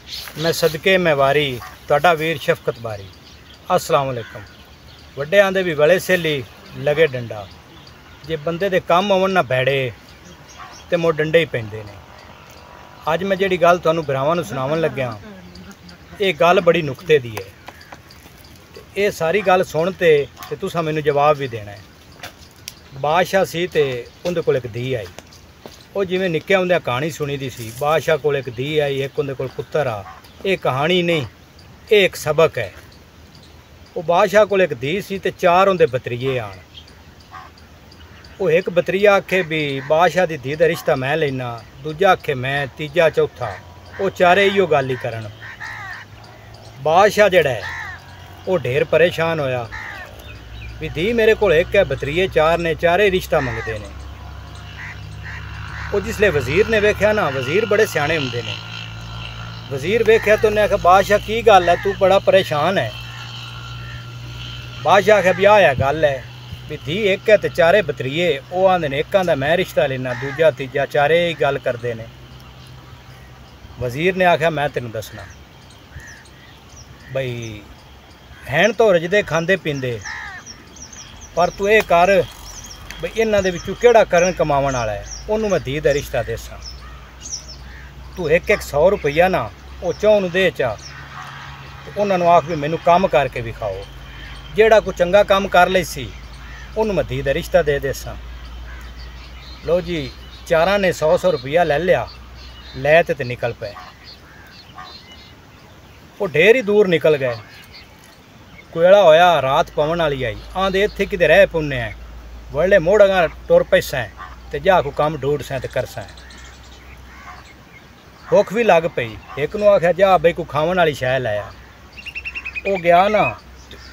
मैं सदके मैं वारी तुहाडा वीर शफकत बारी। अस्सलाम वालेकुम। वड्डे आंदे भी वले सहेली लगे डंडा, जे बंदे दे कम आवन ना भैड़े ते मुड़ डंडे ही पैंदे ने। अज मैं जिहड़ी गल तुहानूं भरावां नूं सुणावन लग्या, ये गल बड़ी नुक्ते दी है। ये सारी गल सुन ते तुसां मैनूं जवाब भी देना है। बादशाह सी ते उहदे कोल इक धी आई। वो जिवें निक्के होंदे कहानी सुनी दी सी, बादशाह कोल एक धी आई, एक उहदे कोल पुत्तर आ। ये कहानी नहीं, ये एक सबक है। वो बादशाह कोल एक धी सी ते चार उहदे भतरीए आन। वो एक भतरीआ आखे भी बादशाह दी धी दा रिश्ता मैं लेना, दूजा आखे मैं, तीजा चौथा। वो चारे इहो गल ही करन। बादशाह जिहड़ा है वो ढेर परेशान होया भी धी मेरे कोल एक है, भतरीए चार ने, चारे रिश्ता मंगते ने। वो जिसले वजीर ने वेख्या ना, वजीर बड़े सियाने हुंदे ने। वजीर वेख्या तो उन्हें आख्या बादशाह की गल है, तू बड़ा परेशान है। बादशाह आख्या भी आ गल है भी धी एक है तो चारे भतरीए। वो आंदे ने एक आंदा मैं रिश्ता लेना, दूजा तीजा, चारे ही गल करते हैं। वजीर ने आख्या मैं तेनों दसना बई हैन तो रजदे खांदे पींदे, पर तू ये कर बई इन्हां दे विचों किहड़ा करन कमावन वाला है, उन्होंने मैं धी दा रिश्ता देसां। तू एक 100 रुपया ना वो चौं दे चा, उन्होंने आख भी मैनू काम करके विखाओ। जेड़ा कोई चंगा काम कर लै सी उन्होंने मैं धी दा रिश्ता दे देसां। लो जी, चारां ने 100 रुपया ले लिया, लै ते निकल पे। वो ढेर ही दूर निकल गए। कोयला होया, रात पवन वाली आई। आंदे इत्थे किते रह पुन्ने हैं, वड़े मोड़ अगा तुर पैसें ते जा को काम ढूंढसें ते करसें। भुख भी लग पई। एक नूं आख्या जा बई कोई खावन वाली शै लै आ। वो गया ना,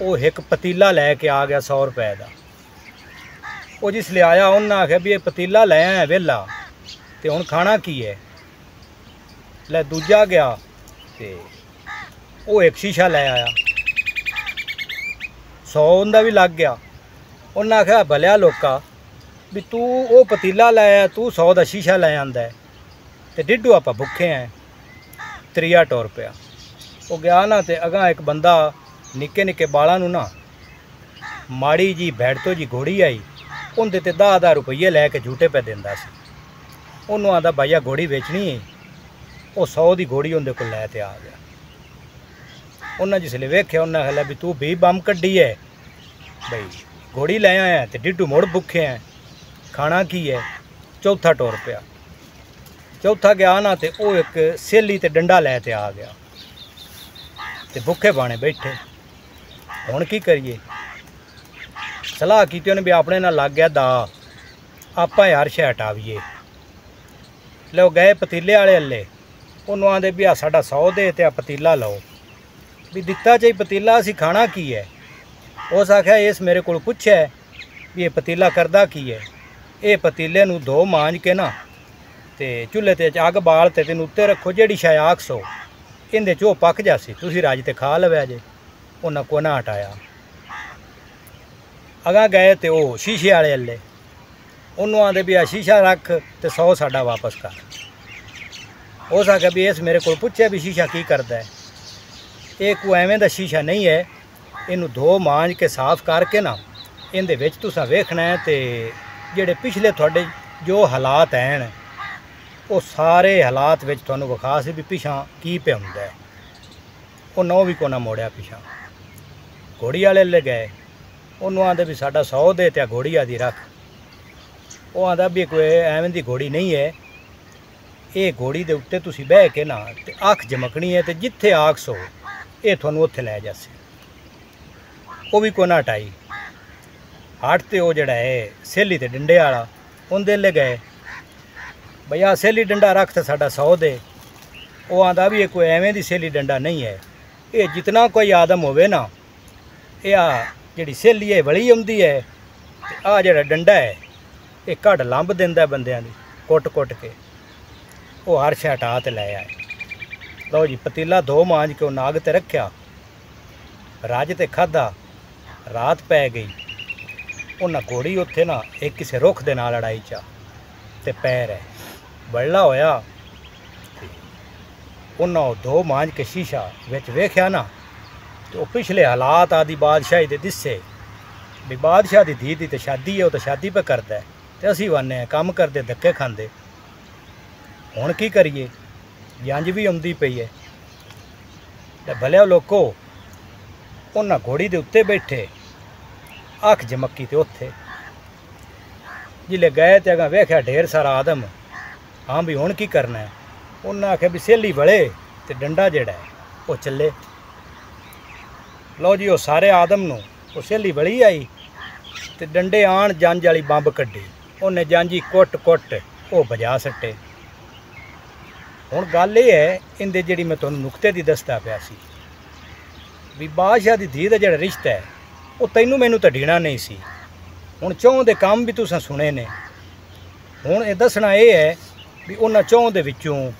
वो एक पतीला लैके आ गया 100 रुपए का। वो जिसले आया उन्हें आख्या भी ये पतीला लै आया वेला ते हुण खाना की है। लै दूजा गया ते वो एक शीशा लै आया, 100 उंदा भी लग गया। उन्हें आख्या भलिया लोका भी तू वो पतीला लाया, तू 100 का शीशा लै आंदा है ते डिड्डू आप भुखे हैं। त्रीआ टुर पिया। वो गया ना ते अगां एक बंदा निक्के निक्के बालां नूं ना माड़ी जी भैड़तो जी घोड़ी आई, उनदे ते 10-10 रुपये लैके झूटे पे दिंदा सी। उन्होंने आंदा भाईया घोड़ी बेचनी है। वो 100 की घोड़ी उनके को लै ते आ गया। उन्हें जिसले वेख्या उन्हें आख्या भी तू भी बम कड्डी है बई घोड़ी लै आया तो डिड्डू मुड़ भुखे हैं, खाना की है। चौथा टुर पिया। चौथा गया ना तो वो एक सहेली ते डंडा लै ते आ गया ते भुखे बाने बैठे। हुण की करिए? सलाह की उन्हें भी अपने नाल लग गया दा, आपां हर शै हटावीए। लो गए पतीले वाले अल्ले, उन्होंने आंदे भी आ साडा 100 दे ते आ पतीला लो। भी दिता चाहिए पतीला, असी खाना की है। उस आख्या इस मेरे को पुछया भी ये पतीला करदा की है। ये पतीले नूं धो मांज के ना ते चूल्हे ते अग बाल ते तेन उत्ते रखो, जेड़ी शाय आखसो इंदे चो पक जासी, तुसी रज ते खा लवै जे। उन्हें को ना हटाया। अगां गए तो वो शीशे वाले अल्ले, उन्होंने आंदे भी आ शीशा रख ते 100 साडा वापस कर। उस आख्या भी इस मेरे को पुछया भी शीशा की करदा है। ये कोई एवें दा शीशा नहीं है, इनू धो मांज के साफ करके ना इहदे विच तुसां वेखना है ते जेड़े पिछले तुहाडे जो हालात हैं वो सारे हालात विच तुहानूं विखा सी भी पिछां की पे हुंदा है। वो नौ भी कोना मोड़िया पिछां। घोड़ी वाले ले गए, उन्होंने आंदे भी साडा 100 दे ते घोड़ी आदि रख। वो आंदा भी कोई एवें दी घोड़ी नहीं है, ये घोड़ी दे उत्ते तुसीं बह के ना ते अख झमकनी है ते जिथे आखसो ये तुहानूं उत्थे लै जासी। वो भी कोना हटाई। हट ते वो जड़ा है सहेली ते डंडे वाला उनदे ले गए, भैया सहेली डंडा रख तो साडा 100 दे। वो आंदा भी ये कोई एवें दी सहेली डंडा नहीं है, ये जितना कोई आदम होवे ना, ये आ जिहड़ी सहेली है वली आउंदी है ते आ जिहड़ा डंडा है ये घड़ लंब दिंदा बंदियां दी कुट कुट के। वो हर शै हटा ते लै आए। लो जी, पतीला धो मांज के नाग ते रखिया, रज ते खाधा। रात पै गई। उन्हें घोड़ी उत्थे ना एक किसी रुख दे नाल लड़ाई चा ते पैर है बड़ला होया। ਉਹਨਾਂ ਉਹ ਦੋ ਮਾਂਜ ਕੇ ਸ਼ੀਸ਼ਾ ਵਿੱਚ ਵੇਖਿਆ ਨਾ, ਤੇ ਉਹ ਪਿਛਲੇ ਹਾਲਾਤ ਆਦੀ ਬਾਦਸ਼ਾਹੀ ਦੇ ਦਿਸੇ ਵੀ ਬਾਦਸ਼ਾਹ ਦੀ ਧੀ ਦੀ ਤੇ ਸ਼ਾਦੀ ਹੈ, ਉਹ ਤਾਂ ਸ਼ਾਦੀ ਪੇ ਕਰਦਾ ਹੈ, ਤੇ ਅਸੀਂ ਵਾਨੇ ਆ ਕੰਮ ਕਰਦੇ ਧੱਕੇ ਖਾਂਦੇ। ਹੁਣ ਕੀ ਕਰੀਏ, ਜੰਜ ਵੀ ਆਉਂਦੀ ਪਈ ਹੈ। ਤੇ ਭਲਿਆ ਲੋਕੋ, ਉਹਨਾਂ ਘੋੜੀ ਦੇ ਉੱਤੇ ਬੈਠੇ ਅੱਖ ਜਮੱਕੀ ਤੇ ਉੱਥੇ ਜਿਲੇ ਗਏ ਤੇ ਅਗਾ ਵੇਖਿਆ ਢੇਰ ਸਾਰਾ ਆਦਮ। ਹਾਂ ਵੀ ਹੁਣ ਕੀ ਕਰਨਾ ਹੈ? ਉਹਨਾਂ ਆਖਿਆ ਵੀ ਸੇਲੀ ਵਲੇ ਤੇ ਡੰਡਾ ਜਿਹੜਾ ਹੈ ਉਹ ਚੱਲੇ। ਲਓ ਜੀ, ਉਹ ਸਾਰੇ ਆਦਮ ਨੂੰ ਉਹ ਸੇਲੀ ਵਲੀ ਆਈ ਤੇ ਡੰਡੇ ਆਣ ਜੰਜ ਵਾਲੀ ਬੰਬ ਕੱਢੀ। ਉਹਨੇ ਜਾਂਜੀ ਕੁੱਟ ਕੁੱਟ ਉਹ ਵਜਾ ਸੱਟੇ। ਹੁਣ ਗੱਲ ਇਹ ਹੈ, ਇਹਦੇ ਜਿਹੜੀ ਮੈਂ ਤੁਹਾਨੂੰ ਨੁਕਤੇ ਦੀ ਦੱਸਦਾ ਪਿਆ ਸੀ ਵੀ ਬਾਦਸ਼ਾਹ ਦੀ ਧੀ ਦਾ ਜਿਹੜਾ ਰਿਸ਼ਤਾ ਹੈ ਉਹ ਤੈਨੂੰ ਮੈਨੂੰ ਤਾਂ ਢੀਣਾ ਨਹੀਂ ਸੀ। ਹੁਣ ਚੌਂ ਦੇ ਕੰਮ ਵੀ ਤੁਸੀਂ ਸੁਣੇ ਨੇ। ਹੁਣ ਇਹ ਦੱਸਣਾ ਇਹ ਹੈ ਵੀ ਉਹਨਾਂ ਚੌਂ ਦੇ ਵਿੱਚੋਂ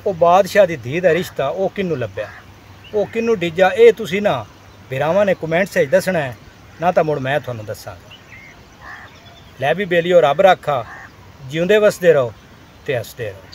ਉਹ ਬਾਦਸ਼ਾਹ ਦੀ ਧੀ ਦਾ ਰਿਸ਼ਤਾ ਉਹ ਕਿਹਨੂੰ ਲੱਭਿਆ, ਉਹ ਕਿਹਨੂੰ ਡੀਜਾ, ਇਹ ਤੁਸੀਂ ਨਾ ਭਰਾਵਾਂ ਨੇ ਕਮੈਂਟਸ 'ਚ ਦੱਸਣਾ ਹੈ, ਨਾ ਤਾਂ ਮੁੜ ਮੈਂ ਤੁਹਾਨੂੰ ਦੱਸਾਂਗਾ। ਲੈ ਵੀ ਬੇਲੀਓ, ਰੱਬ ਰਾਖਾ, ਜਿਉਂਦੇ ਵਸਦੇ ਰਹੋ ਤੇ ਹੱਸਦੇ ਰਹੋ।